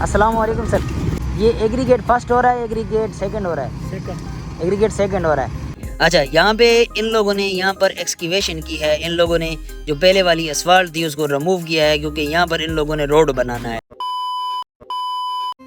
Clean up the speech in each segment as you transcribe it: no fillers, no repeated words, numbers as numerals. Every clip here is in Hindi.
अस्सलाम वालेकुम सर। ये एग्रीगेट फर्स्ट हो रहा है, एग्रीगेट सेकंड हो रहा है? सेकंड। एग्रीगेट सेकंड हो रहा है। अच्छा, यहाँ पे इन लोगों ने यहाँ पर एक्सक्यूवेशन की है। इन लोगों ने जो पहले वाली असफाल्ट थी उसको रिमूव किया है, क्योंकि यहाँ पर इन लोगों ने रोड बनाना है।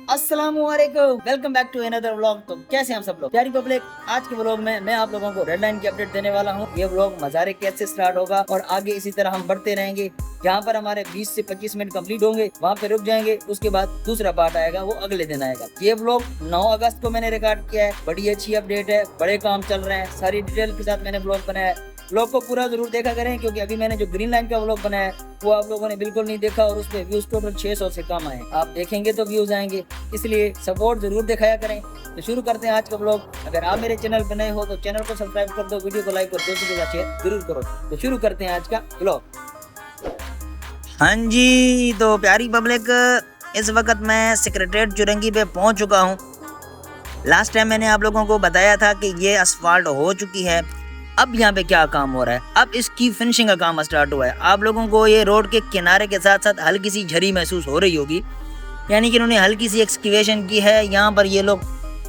अस्सलामुअलैकुम, welcome back to another vlog. तो कैसे हैं हम सब लोग? प्यारी पब्लिक, आज के व्लॉग में मैं आप लोगों को रेड लाइन की अपडेट देने वाला हूँ। ये व्लॉग मज़ारे कैद से स्टार्ट होगा और आगे इसी तरह हम बढ़ते रहेंगे। जहाँ पर हमारे 20 से 25 मिनट कंप्लीट होंगे वहाँ पे रुक जाएंगे। उसके बाद दूसरा पार्ट आएगा, वो अगले दिन आएगा। ये व्लॉग 9 अगस्त को मैंने रिकॉर्ड किया है। बड़ी अच्छी अपडेट है, बड़े काम चल रहे हैं, सारी डिटेल के साथ मैंने व्लॉग बनाया है। व्लॉग को पूरा जरूर देखा करें, क्योंकि अभी मैंने जो ग्रीन लाइन का व्लॉग बनाया है वो आप लोगों ने बिल्कुल नहीं देखा और उसमें व्यूज टोटल 600 से कम आए। आप देखेंगे तो व्यूज आएंगे, इसलिए सपोर्ट जरूर दिखाया करें। तो शुरू करते हैं आज का व्लॉग। अगर आप मेरे चैनल पर नए हो तो चैनल को सब्सक्राइब कर दो, वीडियो को लाइक और दोस्तों के साथ शेयर जरूर करो। तो शुरू करते हैं आज का व्लॉग। हाँ जी, तो प्यारी पब्लिक, इस वक्त मैं सेक्रेटेरिएट चुरंगी पे पहुंच चुका हूं। लास्ट टाइम मैंने आप लोगों को बताया था कि ये असफाल्ट हो चुकी है। अब यहाँ पे क्या काम हो रहा है? अब इसकी फिनिशिंग का काम स्टार्ट हुआ है। आप लोगों को ये रोड के किनारे के साथ साथ हल्की सी झरी महसूस हो रही होगी, यानी कि इन्होंने हल्की सी एक्सक्यूवेशन की है। यहाँ पर ये लोग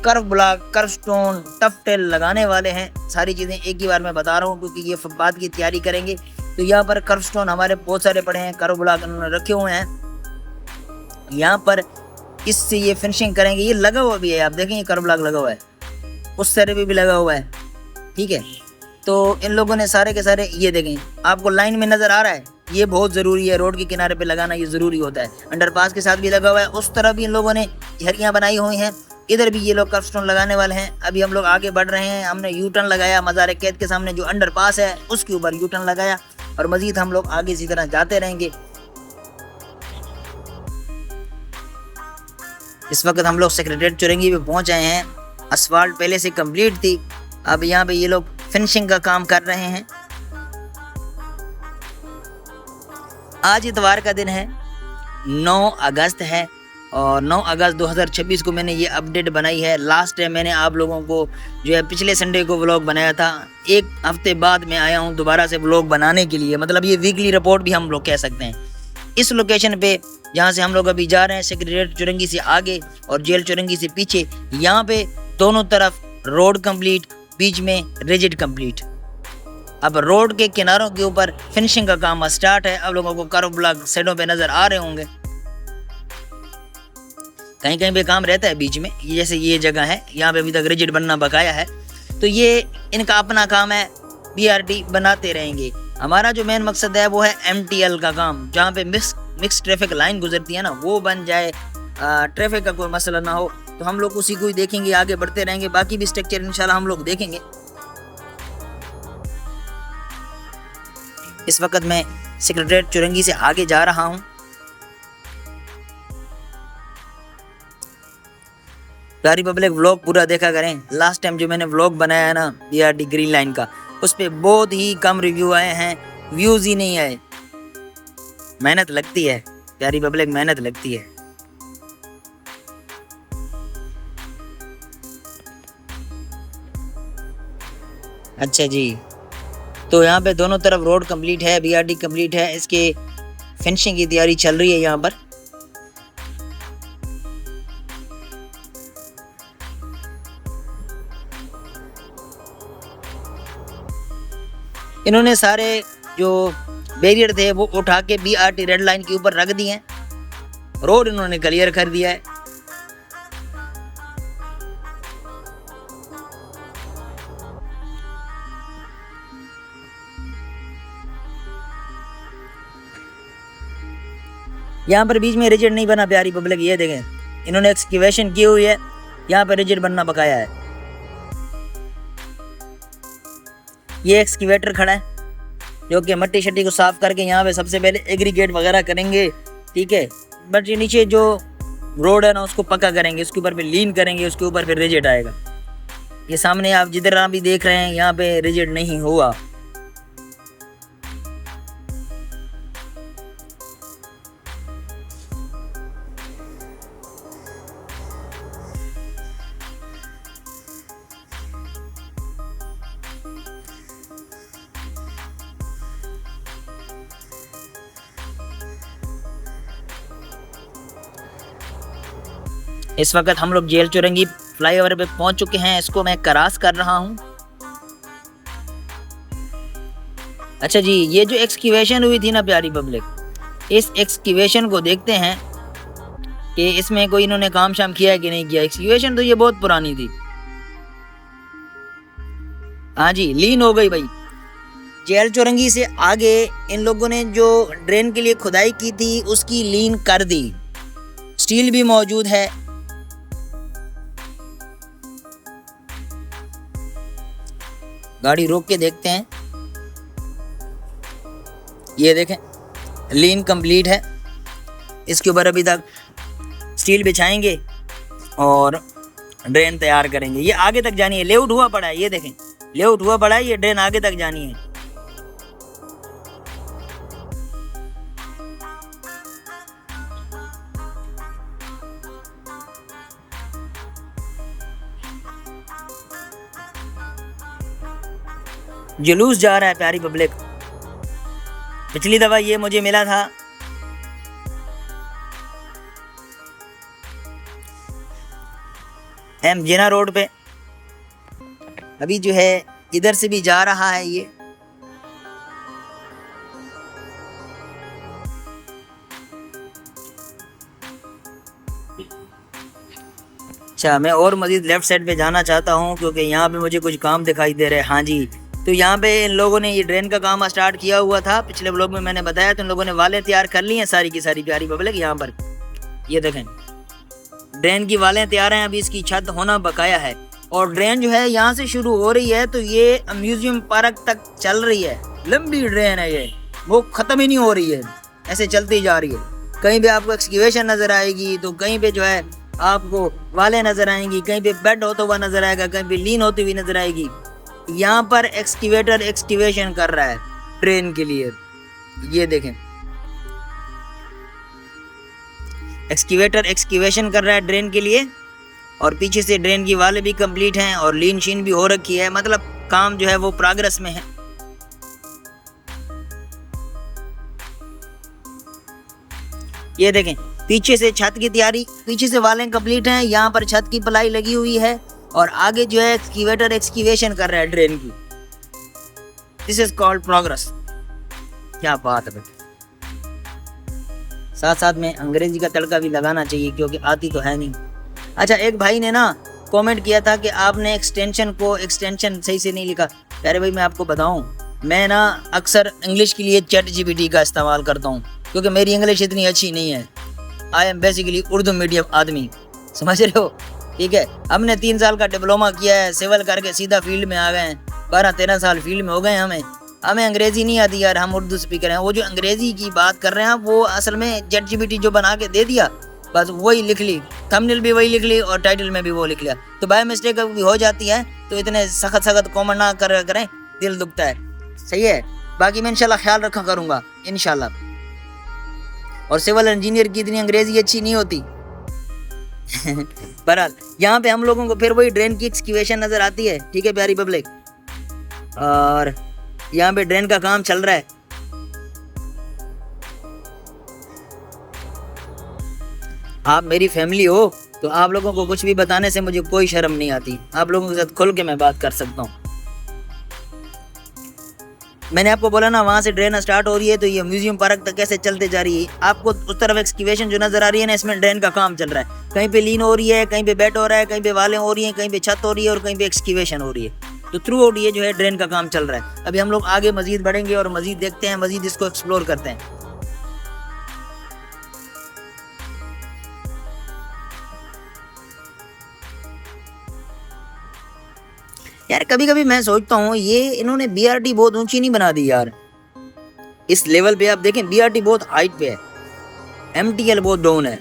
kerb block, kerb stone, tuff tile लगाने वाले हैं। सारी चीज़ें एक ही बार मैं बता रहा हूँ, क्योंकि ये फुटपाथ की तैयारी करेंगे। तो यहाँ पर कर्व स्टोन हमारे बहुत सारे पड़े हैं, कर्व ब्लॉक इन्होंने रखे हुए हैं। यहाँ पर इससे ये फिनिशिंग करेंगे। ये लगा हुआ भी है, आप देखें, ये कर्व ब्लॉक लगा हुआ है, उस सारे भी लगा हुआ है। ठीक है, तो इन लोगों ने सारे के सारे, ये देखें, आपको लाइन में नज़र आ रहा है, ये बहुत ज़रूरी है। रोड के किनारे पे लगाना ये ज़रूरी होता है। अंडरपास के साथ भी लगा हुआ है, उस तरह भी इन लोगों ने झरियाँ बनाई हुई हैं। इधर भी ये लोग कर्व स्टोन लगाने वाले हैं। अभी हम लोग आगे बढ़ रहे हैं। हमने यू टर्न लगाया, मज़ार कैद के सामने जो अंडरपास है उसके ऊपर यू टर्न लगाया, और मज़ीद हम लोग आगे इसी तरह जाते रहेंगे। इस वक्त हम लोग सेक्रेटेरिएट चुरंगी पे पहुँच आए हैं। असफाल्ट पहले से कंप्लीट थी, अब यहाँ पे ये लोग फिनिशिंग का काम कर रहे हैं। आज इतवार का दिन है, 9 अगस्त है, और 9 अगस्त 2026 को मैंने ये अपडेट बनाई है। लास्ट टाइम मैंने आप लोगों को जो है पिछले संडे को व्लॉग बनाया था। एक हफ्ते बाद मैं आया हूँ दोबारा से व्लॉग बनाने के लिए, मतलब ये वीकली रिपोर्ट भी हम लोग कह सकते हैं। इस लोकेशन पे जहाँ से हम लोग अभी जा रहे हैं, सेक्रेटेरिएट चुरंगी से आगे और जेल चुरंगी से पीछे, यहाँ पे दोनों तरफ रोड कंप्लीट, बीच में रिजिड कंप्लीट। अब रोड के किनारों के ऊपर फिनिशिंग का काम स्टार्ट है। अब लोगों को कर्व ब्लॉक साइडों पे नजर आ रहे होंगे, कहीं कहीं पे काम रहता है बीच में। ये जैसे ये जगह है, यहाँ पे अभी तक रिजिड बनना बकाया है। तो ये इनका अपना काम है, BRT बनाते रहेंगे। हमारा जो मेन मकसद है वो है MTL का काम, जहाँ पे मिक्स ट्रैफिक लाइन गुजरती है ना, वो बन जाए, ट्रैफिक का कोई मसला ना हो। तो हम लोग उसी को ही देखेंगे, आगे बढ़ते रहेंगे। बाकी भी स्ट्रक्चर इंशाल्लाह हम लोग देखेंगे। इस वक्त मैं सेक्रेटेरिएट चुरंगी से आगे जा रहा हूं। प्यारी पब्लिक, व्लॉग पूरा देखा करें। लास्ट टाइम जो मैंने व्लॉग बनाया है ना BRT ग्रीन लाइन का, उस पर बहुत ही कम रिव्यू आए हैं, व्यूज ही नहीं आए। मेहनत लगती है प्यारी पब्लिक, मेहनत लगती है। अच्छा जी, तो यहाँ पे दोनों तरफ रोड कंप्लीट है, BRT कंप्लीट है, इसके फिनिशिंग की तैयारी चल रही है। यहाँ पर इन्होंने सारे जो बैरियर थे वो उठा के BRT रेड लाइन के ऊपर रख दिए हैं। रोड इन्होंने क्लियर कर दिया है। यहाँ पर बीच में रिजिड नहीं बना प्यारी पब्लिक, ये देखें, इन्होंने एक्सक्यूवेशन की हुई है, यहाँ पर रिजिड बनना बकाया है। ये एक्सक्यूवेटर खड़ा है जो कि मट्टी शट्टी को साफ करके यहाँ पे सबसे पहले एग्रीगेट वगैरह करेंगे। ठीक है, बट ये नीचे जो रोड है ना उसको पक्का करेंगे, उसके ऊपर फिर लीन करेंगे, उसके ऊपर फिर रिजिड आएगा। ये सामने आप जिधर भी देख रहे हैं यहाँ पे रिजिड नहीं हुआ। इस वक्त हम लोग जेल चौरंगी फ्लाईओवर पे पहुंच चुके हैं, इसको मैं क्रॉस कर रहा हूं। अच्छा जी, ये जो एक्सक्यूवेशन हुई थी ना प्यारी पब्लिक, इस एक्सक्यूवेशन को देखते हैं कि इसमें कोई इन्होंने काम शाम किया है कि नहीं किया। एक्सक्यूवेशन तो ये बहुत पुरानी थी। हाँ जी, लीन हो गई भाई। जेल चौरंगी से आगे इन लोगों ने जो ड्रेन के लिए खुदाई की थी उसकी लीन कर दी। स्टील भी मौजूद है। गाड़ी रोक के देखते हैं। ये देखें, लीन कंप्लीट है। इसके ऊपर अभी तक स्टील बिछाएंगे और ड्रेन तैयार करेंगे। ये आगे तक जानी है, लेआउट हुआ पड़ा है। ये देखें, लेआउट हुआ पड़ा है, ये ड्रेन आगे तक जानी है। जुलूस जा रहा है प्यारी पब्लिक। पिछली दफा ये मुझे मिला था एम जिना रोड पे, अभी जो है इधर से भी जा रहा है ये। अच्छा, मैं और मजीद लेफ्ट साइड पे जाना चाहता हूँ क्योंकि यहाँ पे मुझे कुछ काम दिखाई दे रहे हैं। हाँ जी, तो यहाँ पे इन लोगों ने ये ड्रेन का काम स्टार्ट किया हुआ था। पिछले ब्लॉग में मैंने बताया, तो इन लोगों ने वालें तैयार कर ली हैं सारी की सारी प्यारी पब्लिक। यहाँ पर ये देखें, ड्रेन की वालें तैयार हैं, अभी इसकी छत होना बकाया है। और ड्रेन जो है यहाँ से शुरू हो रही है तो ये म्यूजियम पार्क तक चल रही है। लंबी ड्रेन है ये, वो ख़त्म ही नहीं हो रही है, ऐसे चलती जा रही है। कहीं पे आपको एक्सक्यूवेशन नज़र आएगी तो कहीं पे जो है आपको वालें नज़र आएंगी, कहीं पे बेड होता हुआ नज़र आएगा, कहीं पे लीन होती हुई नज़र आएगी। यहाँ पर एक्सक्यूवेटर एक्सक्यूवेशन कर रहा है ट्रेन के लिए। ये देखें, एक्सक्यूवेटर एक्सक्यूवेशन कर रहा है ड्रेन के लिए। और पीछे से ड्रेन की वाले भी कंप्लीट हैं और लीन शीन भी हो रखी है। मतलब काम जो है वो प्रोग्रेस में है। ये देखें, पीछे से छत की तैयारी, पीछे से वालें कंप्लीट हैं, यहाँ पर छत की प्लाई लगी हुई है और आगे जो है एक्सक्यूवेटर एक्सक्यूवेशन कर रहा है ड्रेन की। This is called progress. क्या बात है बेटा। साथ साथ में अंग्रेजी का तड़का भी लगाना चाहिए क्योंकि आती तो है नहीं। अच्छा, एक भाई ने ना कमेंट किया था कि आपने एक्सटेंशन सही से नहीं लिखा। अरे भाई, मैं आपको बताऊं, मैं ना अक्सर इंग्लिश के लिए चैट जीपीटी का इस्तेमाल करता हूं क्योंकि मेरी इंग्लिश इतनी अच्छी नहीं है। I am basically Urdu medium आदमी, समझ रहे हो। ठीक है, हमने 3 साल का डिप्लोमा किया है, सिविल करके सीधा फील्ड में आ गए हैं। 12-13 साल फील्ड में हो गए हमें अंग्रेजी नहीं आती यार, हम उर्दू स्पीकर हैं। वो जो अंग्रेजी की बात कर रहे हैं वो असल में चैट जीपीटी जो बना के दे दिया, बस वही लिख ली, थंबनेल भी वही लिख ली और टाइटल में भी वो लिख लिया। तो बाय मिस्टेक भी हो जाती है, तो इतने सख्त कमेंट ना करें, दिल दुखता है। सही है, बाकी मैं इंशाल्लाह ख्याल रखा करूँगा इंशाल्लाह। और सिविल इंजीनियर की इतनी अंग्रेजी अच्छी नहीं होती। बहरहाल यहाँ पे हम लोगों को फिर वही ड्रेन की एक्सक्यूवेशन नज़र आती है। ठीक है प्यारी पब्लिक, और यहाँ पे ड्रेन का काम चल रहा है। आप मेरी फैमिली हो तो आप लोगों को कुछ भी बताने से मुझे कोई शर्म नहीं आती। आप लोगों के साथ खुल के मैं बात कर सकता हूँ। मैंने आपको बोला ना, वहाँ से ड्रेन स्टार्ट हो रही है तो ये म्यूजियम पार्क तक कैसे चलते जा रही है। आपको उस तरफ एक्सक्यूवेशन जो नज़र आ रही है ना, इसमें ड्रेन का काम चल रहा है। कहीं पे लीन हो रही है, कहीं पे बेड हो रहा है, कहीं पे वालें हो रही हैं, कहीं पे छत हो रही है और कहीं पे एक्सक्यूवेशन हो रही है। तो थ्रू आउट ये जो है ड्रेन का काम चल रहा है। अभी हम लोग आगे मजीद बढ़ेंगे और मजीद देखते हैं, मजीद इसको एक्सप्लोर करते हैं। यार कभी कभी मैं सोचता हूँ ये इन्होंने बीआरटी बहुत ऊंची नहीं बना दी यार। इस लेवल पे आप देखें, बीआरटी बहुत हाइट पे है, एमटीएल बहुत डाउन है।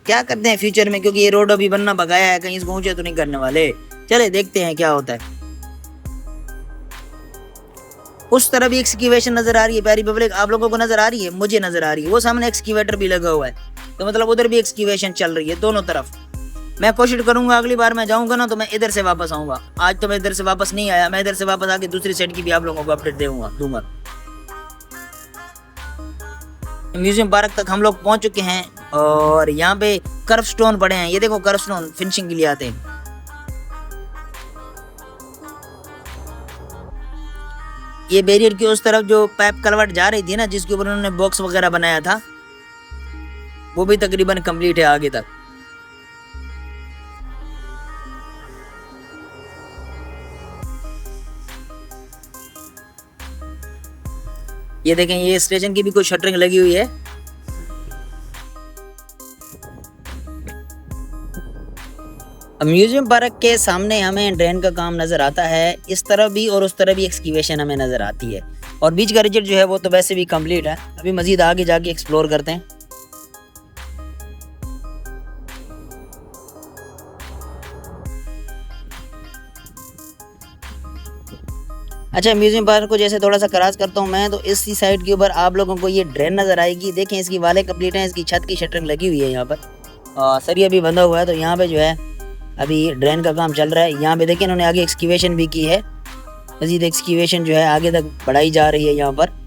क्या करते हैं फ्यूचर में, क्योंकि ये रोड अभी बनना बकाया है, कहीं इसको ऊंचे तो नहीं करने वाले। चले देखते हैं क्या होता है। उस तरह भी एक्सक्यूवेशन नजर आ रही है प्यारी पब्लिक, आप लोगों को नजर आ रही है, मुझे नजर आ रही है। वो सामने एक्सक्यूवेटर भी लगा हुआ है, तो मतलब उधर भी एक्सक्यूवेशन चल रही है दोनों तरफ। मैं कोशिश करूंगा अगली बार मैं जाऊंगा ना तो मैं इधर से वापस आऊंगा। आज तो मैं इधर से वापस नहीं आया, मैं इधर से वापस आके दूसरी साइड की भी आप लोगों को अपडेट दूंगा। म्यूजियम पार्क तक हम लोग पहुंच चुके हैं और यहाँ पे कर्व स्टोन पड़े हैं। ये देखो कर्व स्टोन फिनिशिंग के लिए आते हैं। ये बैरियर की उस तरफ जो पाइप कलवट जा रही थी ना, जिसके ऊपर उन्होंने बॉक्स वगैरह बनाया था, वो भी तकरीबन कंप्लीट है आगे तक। ये देखें, ये स्टेशन की भी कुछ शटरिंग लगी हुई है। म्यूजियम पार्क के सामने हमें ड्रेन का काम नज़र आता है। इस तरफ भी और उस तरफ भी एक्सक्यूवेशन हमें नज़र आती है। और बीच का रिजल्ट जो है वो तो वैसे भी कंप्लीट है। अभी मज़ीद आगे जाके एक्सप्लोर करते हैं। अच्छा, म्यूजियम पार्क को जैसे थोड़ा सा क्रॉस करता हूँ मैं, तो इसी साइड के ऊपर आप लोगों को ये ड्रेन नज़र आएगी। देखें, इसकी वाले कंप्लीट हैं, इसकी छत की शटरिंग लगी हुई है यहाँ पर। सरिया भी बंधा हुआ है। तो यहाँ पे जो है अभी ड्रेन का काम चल रहा है। यहाँ पे देखिए इन्होंने आगे एक्सक्यूवेशन भी की है। मज़ीद एक्सक्यूवेशन जो है आगे तक बढ़ाई जा रही है यहाँ पर।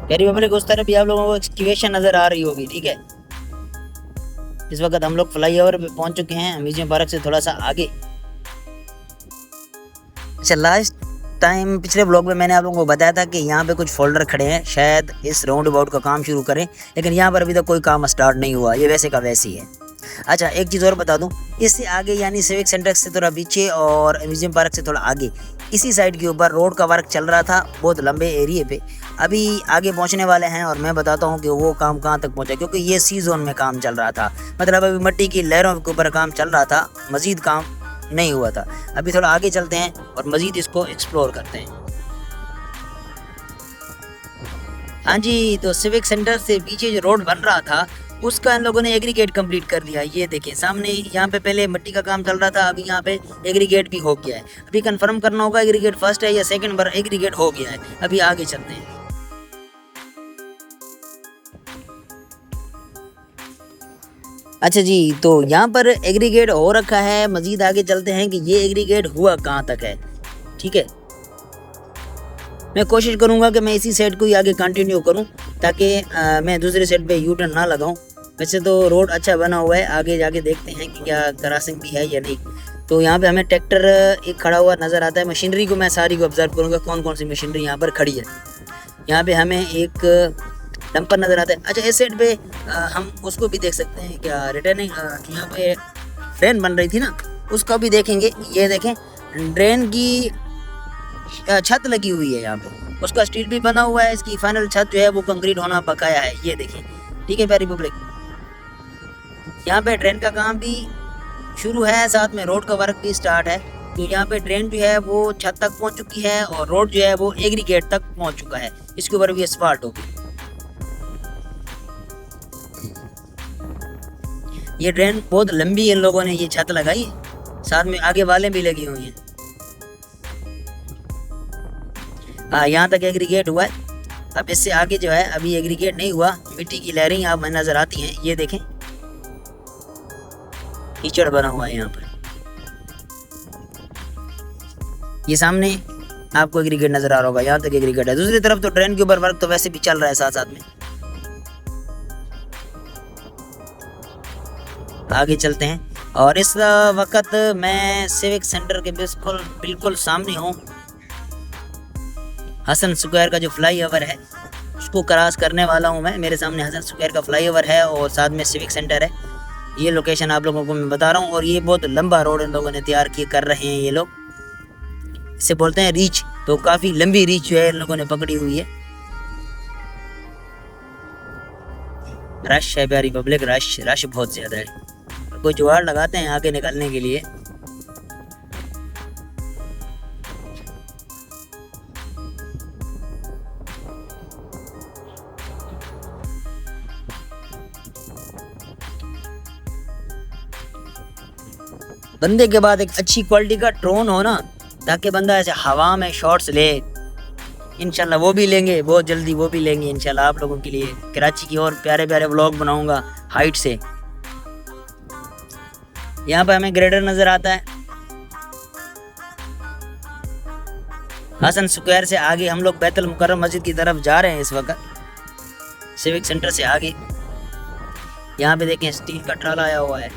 प्यारी पब्लिक, उस तरफ भी आप लोगों को एक्सक्यूवेशन नज़र आ रही होगी। ठीक है, इस वक्त हम लोग फ्लाईओवर पे पहुंच चुके हैं, म्यूजियम पार्क से थोड़ा सा आगे। अच्छा, लास्ट टाइम पिछले ब्लॉग में मैंने आप लोगों को बताया था कि यहाँ पे कुछ फोल्डर खड़े हैं, शायद इस राउंड अबाउट का काम शुरू करें, लेकिन यहाँ पर अभी तक कोई काम स्टार्ट नहीं हुआ। ये वैसे का वैसे ही है। अच्छा, एक चीज़ और बता दूं, इससे आगे यानी सिविक सेंटर से थोड़ा पीछे और म्यूजियम पार्क से थोड़ा आगे इसी साइड के ऊपर रोड का वर्क चल रहा था, बहुत लंबे एरिए पे। अभी आगे पहुंचने वाले हैं और मैं बताता हूं कि वो काम कहां तक पहुंचा, क्योंकि ये सी जोन में काम चल रहा था। मतलब अभी मिट्टी की लहरों के ऊपर काम चल रहा था, मज़ीद काम नहीं हुआ था। अभी थोड़ा आगे चलते हैं और मज़ीद इसको एक्सप्लोर करते हैं। हाँ जी, तो सिविक सेंटर से पीछे जो रोड बन रहा था उसका इन लोगों ने एग्रीगेट कंप्लीट कर दिया। ये देखें सामने, यहाँ पे पहले मिट्टी का काम चल रहा था, अभी यहाँ पे एग्रीगेट भी हो गया है। अभी कंफर्म करना होगा एग्रीगेट फर्स्ट है या सेकंड, पर एग्रीगेट हो गया है। अभी आगे चलते हैं। अच्छा जी, तो यहाँ पर एग्रीगेट हो रखा है। मज़ीद आगे चलते हैं कि ये एग्रीगेट हुआ कहाँ तक है। ठीक है, मैं कोशिश करूँगा कि मैं इसी साइड को ही आगे कंटिन्यू करूँ, ताकि मैं दूसरे साइड पे यू टर्न ना लगाऊँ। वैसे तो रोड अच्छा बना हुआ है, आगे जाके देखते हैं कि क्या क्रॉसिंग भी है या नहीं। तो यहाँ पे हमें ट्रैक्टर एक खड़ा हुआ नज़र आता है। मशीनरी को मैं सारी को ऑब्जर्व करूँगा, कौन कौन सी मशीनरी यहाँ पर खड़ी है। यहाँ पे हमें एक डंपर नज़र आता है। अच्छा, इस साइड पे हम उसको भी देख सकते हैं, क्या रिटर्निंग यहाँ पे ड्रेन बन रही थी ना, उसका भी देखेंगे। ये देखें, ड्रेन की छत लगी हुई है यहाँ पे, उसका स्टील भी बना हुआ है। इसकी फाइनल छत जो है वो कंक्रीट होना पकाया है। ये देखें, ठीक है प्यारी पब्लिक, यहाँ पे ड्रेन का काम भी शुरू है, साथ में रोड का वर्क भी स्टार्ट है। तो यहाँ पे ड्रेन जो है वो छत तक पहुँच चुकी है और रोड जो है वो एग्रीगेट तक पहुँच चुका है। इसके ऊपर भी एस्फाल्ट होगी। ये ड्रेन बहुत लंबी इन लोगों ने ये छत लगाई है, साथ में आगे वाले भी लगी हुई हैं। यहाँ तक एग्रीगेट हुआ है। अब इससे आगे जो है अभी एग्रीगेट नहीं हुआ, मिट्टी की लहरें यहाँ पर नजर आती हैं। ये देखें, कीचड़ बना हुआ है यहाँ पर। ये सामने आपको एग्रीगेट नजर आ रहा होगा, यहाँ तक एग्रीगेट है। दूसरी तरफ तो ड्रेन के ऊपर वर्क तो वैसे भी चल रहा है साथ साथ में। आगे चलते हैं और इस वक्त मैं सिविक सेंटर के बिल्कुल सामने हूँ। हसन स्क्वायर का जो फ्लाईओवर है उसको क्रॉस करने वाला हूँ मैं। मेरे सामने हसन स्क्वायर का फ्लाईओवर है और साथ में सिविक सेंटर है। ये लोकेशन आप लोगों को मैं बता रहा हूँ। और ये बहुत लंबा रोड इन लोगों ने तैयार किए कर रहे हैं। ये लोग इसे बोलते हैं रीच, तो काफ़ी लंबी रीच जो है इन लोगों ने पकड़ी हुई है। रश है प्यारी पब्लिक, रश बहुत ज़्यादा है। कोई जुगाड़ लगाते हैं आगे निकलने के लिए। बंदे के बाद एक अच्छी क्वालिटी का ड्रोन हो ना, ताकि बंदा ऐसे हवा में शॉट्स ले, इंशाल्लाह वो भी लेंगे बहुत जल्दी, वो भी लेंगे इंशाल्लाह आप लोगों के लिए। कराची की और प्यारे प्यारे व्लॉग बनाऊंगा हाइट से। यहाँ पे हमें ग्रेडर नज़र आता है। हसन स्क्वायर से आगे हम लोग बैतुल मुकर्रम मस्जिद की तरफ जा रहे हैं इस वक्त, सिविक सेंटर से आगे। यहाँ पे देखें स्टील का ट्राला आया हुआ है।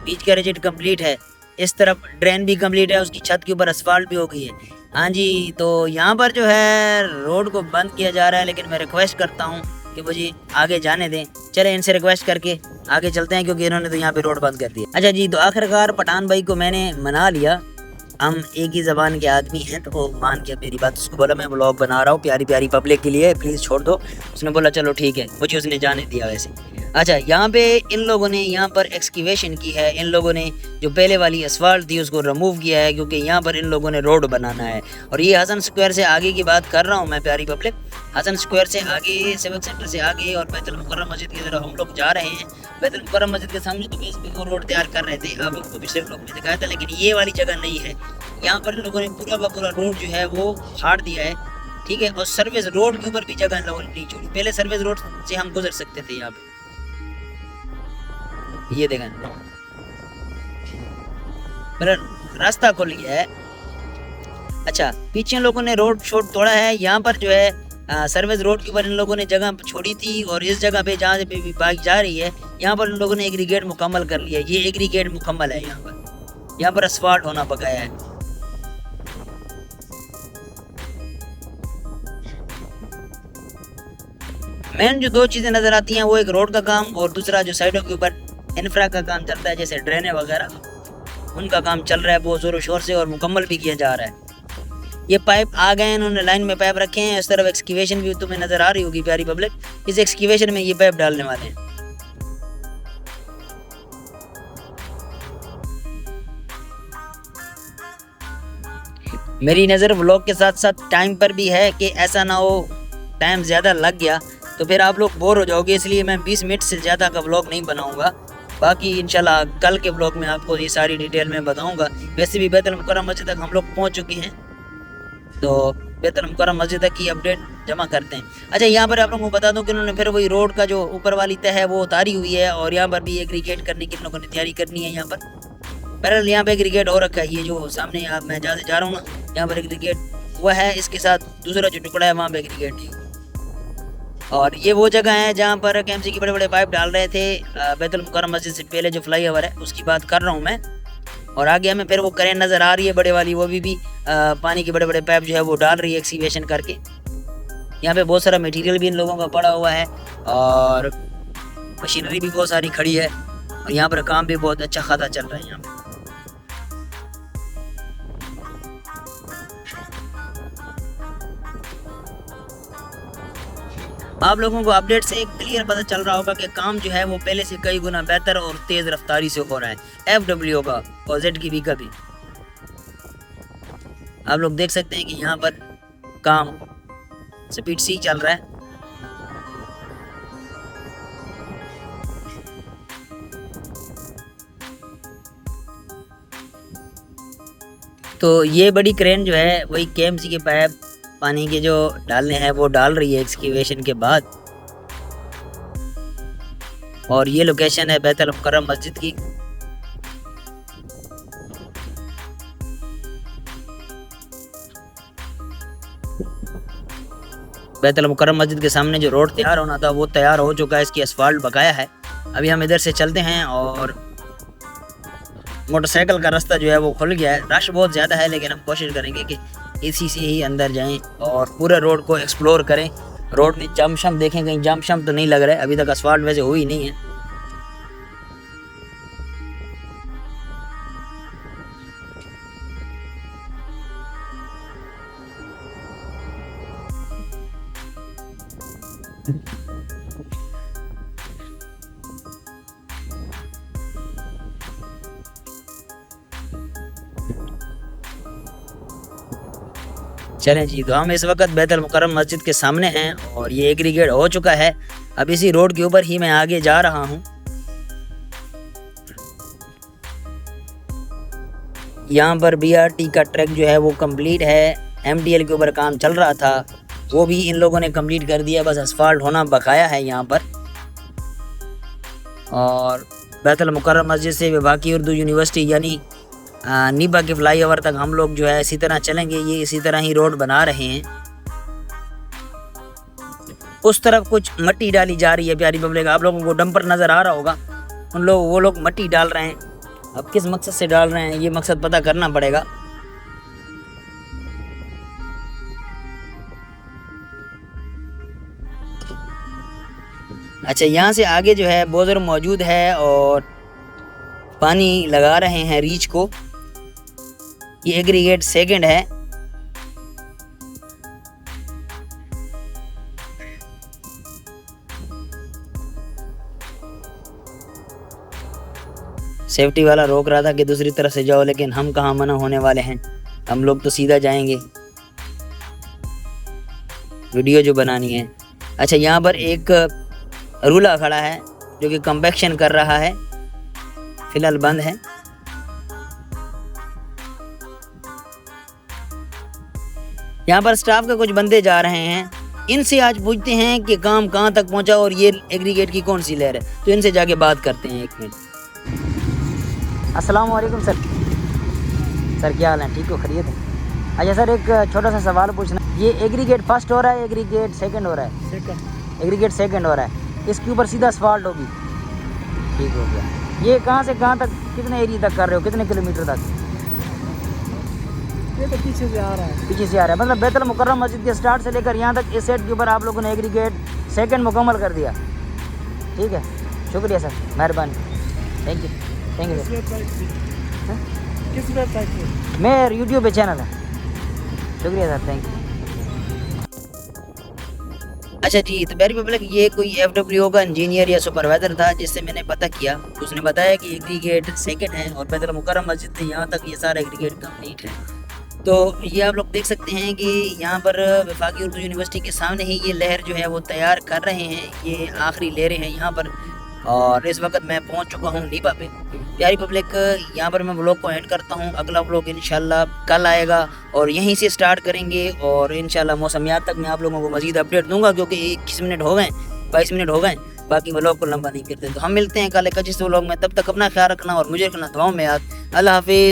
बीच का रिजिट कंप्लीट है, इस तरफ ड्रेन भी कंप्लीट है, उसकी छत के ऊपर असफाल्ट भी हो गई है। हाँ जी, तो यहाँ पर जो है रोड को बंद किया जा रहा है, लेकिन मैं रिक्वेस्ट करता हूँ कि मुझे आगे जाने दें। चले इनसे रिक्वेस्ट करके आगे चलते हैं, क्योंकि इन्होंने तो यहाँ पे रोड बंद कर दिया। अच्छा जी, तो आखिरकार पठान भाई को मैंने मना लिया, हम एक ही ज़बान के आदमी हैं, तो वो मान के मेरी बात। उसको बोला मैं व्लॉग बना रहा हूँ प्यारी प्यारी पब्लिक के लिए, प्लीज़ छोड़ दो। उसने बोला चलो ठीक है, मुझे उसने जाने दिया वैसे। अच्छा, यहाँ पे इन लोगों ने यहाँ पर एक्सक्यूवेशन की है। इन लोगों ने जो पहले वाली असफाल्ट थी उसको रिमूव किया है, क्योंकि यहाँ पर इन लोगों ने रोड बनाना है। और ये हसन स्क्वायर से आगे की बात कर रहा हूँ मैं, प्यारी पब्लिक। हसन स्क्वायर से आगे, सिविक सेंटर से आगे और बैतुल मुकर्रम मस्जिद की तरफ हम लोग जा रहे हैं। बैतुल मुकर्रम मस्जिद के सामने तो बेस पे वो रोड तैयार कर रहे थे, आप लोग को पिछले ब्लॉग में दिखाया था, लेकिन ये वाली जगह नहीं है। यहाँ पर इन लोगों ने पूरा का पूरा रोड जो है वो फाड़ दिया है, ठीक है। और सर्विस रोड के ऊपर भी जगह इन लोगों ने नहीं छोड़ी। पहले सर्विस रोड से हम गुजर सकते थे यहाँ पे, ये देखें मेरा रास्ता खुल गया है। अच्छा, पीछे लोगों ने रोड शोड तोड़ा है। यहाँ पर जो है सर्विस रोड के ऊपर इन लोगों ने जगह छोड़ी थी, और इस जगह पे जहाँ पे भी बाइक जा रही है यहाँ पर इन लोगों ने एग्रीगेट मुकम्मल कर लिया। ये एग्रीगेट मुकम्मल है, यहाँ पर असफाल्ट होना बकाया है। मेन जो दो चीज़ें नज़र आती हैं वो एक रोड का काम और दूसरा जो साइडों के ऊपर इंफ्रा का काम चलता है, जैसे ड्रेनें वगैरह, उनका काम चल रहा है बहुत ज़ोरों शोर से और मुकम्मल भी किया जा रहा है। ये पाइप आ गए हैं, इन्होंने लाइन में पाइप रखे हैं। इस तरफ एक्सक्यूवेशन भी तुम्हें नज़र आ रही होगी प्यारी पब्लिक, इस एक्सक्यूवेशन में ये पाइप डालने वाले हैं। मेरी नज़र व्लॉग के साथ साथ टाइम पर भी है कि ऐसा ना हो टाइम ज़्यादा लग गया तो फिर आप लोग बोर हो जाओगे, इसलिए मैं 20 मिनट से ज़्यादा का व्लॉग नहीं बनाऊंगा। बाकी इंशाल्लाह कल के व्लॉग में आपको ये सारी डिटेल में बताऊंगा। वैसे भी बैतुल मुकर्रम मस्जिद तक हम लोग पहुंच चुके हैं, तो बैतुल मुकर्रम मस्जिद तक की अपडेट जमा करते हैं। अच्छा, यहाँ पर आप लोगों को बता दूं कि उन्होंने फिर वही रोड का जो ऊपर वाली तह है वो उतारी हुई है, और यहाँ पर भी एग्रीगेट करने की इन लोगों ने तैयारी करनी है। यहाँ पर बहरहाल यहाँ पे एग्रीगेट हो रखा है, ये जो सामने आप मैं जहाँ से जा रहा हूँ ना, यहाँ पर एग्रीगेट हुआ है, इसके साथ दूसरा जो टुकड़ा है वहाँ पे एग्रीगेट नहीं। और ये वो जगह है जहाँ पर केएमसी के बड़े बड़े पाइप डाल रहे थे। बैतुल मुकर्रम मस्जिद से पहले जो फ्लाईओवर है उसकी बात कर रहा हूँ मैं। और आगे हमें फिर वो क्रेन नज़र आ रही है बड़े वाली, वो भी पानी के बड़े बड़े पाइप जो है वो डाल रही है एक्सक्यूवेशन करके। यहाँ पे बहुत सारा मटेरियल भी इन लोगों का पड़ा हुआ है और मशीनरी भी बहुत सारी खड़ी है, और यहाँ पर काम भी बहुत अच्छा खासा चल रहा है। यहाँ पे आप लोगों को अपडेट से एक क्लियर पता चल रहा होगा कि काम जो है वो पहले से कई गुना बेहतर और तेज़ रफ्तारी से हो रहा है। FW का और ZKB का भी आप लोग देख सकते हैं कि यहाँ पर काम स्पीड C चल रहा है। तो ये बड़ी क्रेन जो है वही KMC के पाइप पानी के जो डालने हैं वो डाल रही है एक्सक्यूवेशन के बाद। और ये लोकेशन है बैतुल मुकर्रम मस्जिद की। बैतुल मुकर्रम मस्जिद के सामने जो रोड तैयार होना था वो तैयार हो चुका है, इसकी असफाल्ट बकाया है। अभी हम इधर से चलते हैं और मोटरसाइकिल का रास्ता जो है वो खुल गया है। रश बहुत ज़्यादा है, लेकिन हम कोशिश करेंगे कि इसी से ही अंदर जाएं और पूरे रोड को एक्सप्लोर करें। रोड में जाम शाम देखें, कहीं जाम शाम तो नहीं लग रहा है, अभी तक असफाल्ट वैसे हुई नहीं है। चलें जी, तो हम इस वक्त बैतुल मुकर्रम मस्जिद के सामने हैं और ये एग्रीगेट हो चुका है। अब इसी रोड के ऊपर ही मैं आगे जा रहा हूँ। यहाँ पर BRT का ट्रैक जो है वो कंप्लीट है MTL के ऊपर काम चल रहा था, वो भी इन लोगों ने कंप्लीट कर दिया, बस असफाल्ट होना बकाया है यहाँ पर। और बैतुल मुकर्रम मस्जिद से वफाकी उर्दू यूनिवर्सिटी यानी नीबा के फ्लाईओवर तक हम लोग जो है इसी तरह चलेंगे। ये इसी तरह ही रोड बना रहे हैं। उस तरफ कुछ मिट्टी डाली जा रही है प्यारी पब्लिक, आप लोगों को डंपर नज़र आ रहा होगा, वो लोग मिट्टी डाल रहे हैं। अब किस मकसद से डाल रहे हैं ये मकसद पता करना पड़ेगा। अच्छा, यहाँ से आगे जो है बोजर मौजूद है और पानी लगा रहे हैं रीच को। ये एग्रीगेट सेकंड है। सेफ्टी वाला रोक रहा था कि दूसरी तरफ से जाओ, लेकिन हम कहाँ मना होने वाले हैं, हम लोग तो सीधा जाएंगे, वीडियो जो बनानी है। अच्छा, यहाँ पर एक रूला खड़ा है जो कि कंपैक्शन कर रहा है, फिलहाल बंद है। यहाँ पर स्टाफ के कुछ बंदे जा रहे हैं, इनसे आज पूछते हैं कि काम कहाँ तक पहुँचा और ये एग्रीगेट की कौन सी लेयर है, तो इनसे जाके बात करते हैं। 1 मिनट। अस्सलाम वालेकुम सर। सर क्या हाल है, ठीक हो, खैरियत है? अच्छा सर, एक छोटा सा सवाल पूछना, ये एग्रीगेट फर्स्ट हो रहा है, एग्रीगेट सेकंड हो रहा है? सेकंड। एग्रीगेट सेकंड हो रहा है, इसके ऊपर सीधा असफाल्ट होगी? ठीक हो गया। ये कहाँ से कहाँ तक, कितने एरिया तक कर रहे हो, कितने किलोमीटर तक? ये तो पीछे से आ रहा है। पीछे से आ रहा है, मतलब बैतुल मुकर्रम मस्जिद के स्टार्ट से लेकर यहाँ तक इस सेट के ऊपर आप लोगों ने एग्रीगेट सेकंड मुकम्मल कर दिया। ठीक है, शुक्रिया सर, मेहरबानी, thank you. Thank you sir. किस वेबसाइट पे? मैं यूट्यूब पे चैनल है। शुक्रिया सर, थैंक यू। अच्छा जी, तो प्यारी पब्लिक, ये कोई FWO का इंजीनियर या सुपरवाइजर था जिससे मैंने पता किया। उसने बताया कि एग्रीगेट सेकंड है और बैतुल मुकर्रम मस्जिद से यहाँ तक ये सारा एग्रीगेट कंप्लीट है। तो ये आप लोग देख सकते हैं कि यहाँ पर वफाकी उर्दू यूनिवर्सिटी के सामने ही ये लहर जो है वो तैयार कर रहे हैं। ये आखिरी लहरें हैं यहाँ पर, और इस वक्त मैं पहुँच चुका हूँ नीबा पे। प्यारी पब्लिक, यहाँ पर मैं व्लॉग को एंड करता हूँ। अगला व्लॉग इंशाल्लाह कल आएगा और यहीं से स्टार्ट करेंगे, और इंशाल्लाह मौसमियात तक मैं आप लोगों को मज़ीद अपडेट दूंगा, क्योंकि 21 मिनट हो गए, 22 मिनट हो गए, बाकी व्लॉग को लंबा नहीं करते। तो हम मिलते हैं कल एक अच्छे व्लॉग में, तब तक अपना ख्याल रखना और मुझे रखना दुआओं में याद। अल्लाह हाफिज़।